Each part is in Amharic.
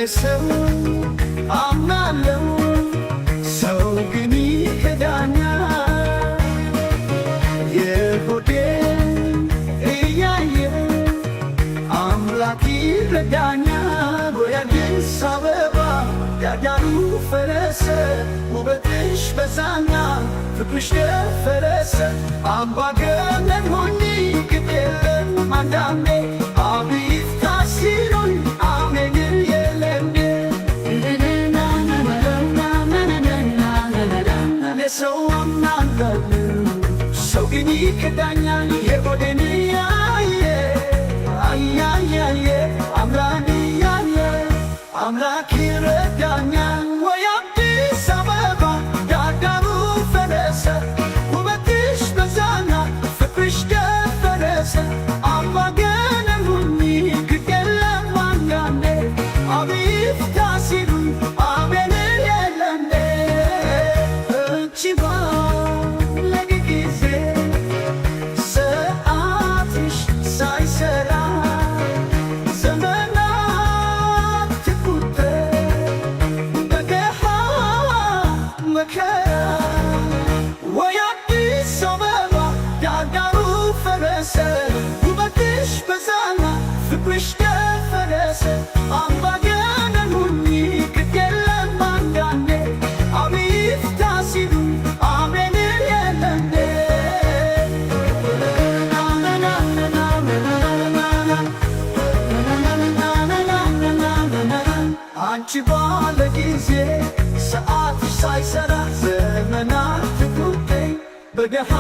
ሰው አምናለው ሰው ግን ይከዳኛል የሆዴን እያየ አምላክ ይረዳኛል። ወይ አዲስ አበባ ያዳሩ ፈረሰ ውበትሽ በዛና ፍቅርሽ ደፈረሰ አምባገነን ሆኜ ግድ የለም አንዳንዴ አቤት ሲሉኝ አሜን የለም ሰው አምናለሁ ሰው ግን ይከዳኛል የሆዴን እያየ አያያየ አምላክ እያየ አምላክ ይረዳኛል። ወይ አዲስ አበባ ዳርዳሩ ፈረሰ ውበትሽ በዛና ፍቅርሽ ደፈረሰ አምባገነን ሆኜ ግድ የለም አንዳንዴ አቤት ሲሉኝ አሜን የለም አንቺ ባለኝ ጊዜ ሰዓትሽ ሳይሰራ ዘመናት ትቁጠር በገሃ መከራ ወይ አዲስ አበባ ዳርዳሩ ፈረሰ ውበትሽ በዛና ፍቅርሽ ደፈረሰ አምባገነን ሆኜ ግድ የለም አንዳንዴ አቤት ሲሉኝ አሜን የለም አንቺ ባለ ጊዜ ሰዓትሽ ሳይሰራ ዘመናት ትቁጠር በገሃ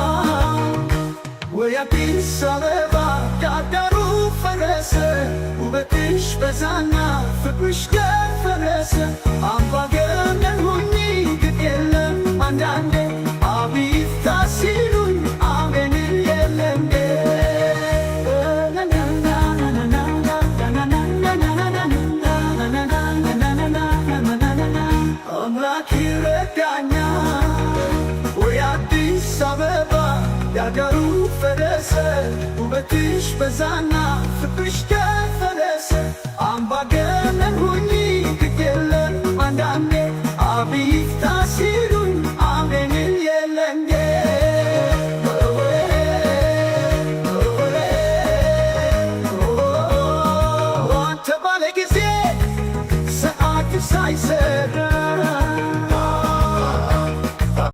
ወይ አዲስ አበባ ዳርዳሩ ፈረሰ ውበትሽ በዛና ፍቅርሽ ደፈረሰ አምባገነን ሆኜ ግድ የለም አንዳንዴ አቤት ሲሉኝ አሜን የለም አምላክ ይረዳኛል። ወይ አዲስ አበባ ዳርዳሩ ፈረሰ ውበትሽ በዛና ፍቅርሽ ደፈረሰ አምባገነን ሆኜ ግድ የለም አንዳንዴ አቤት ሲሉኝ አሜን የለም አንተ ባለ ጊዜ ሰዓት ሳይሰራ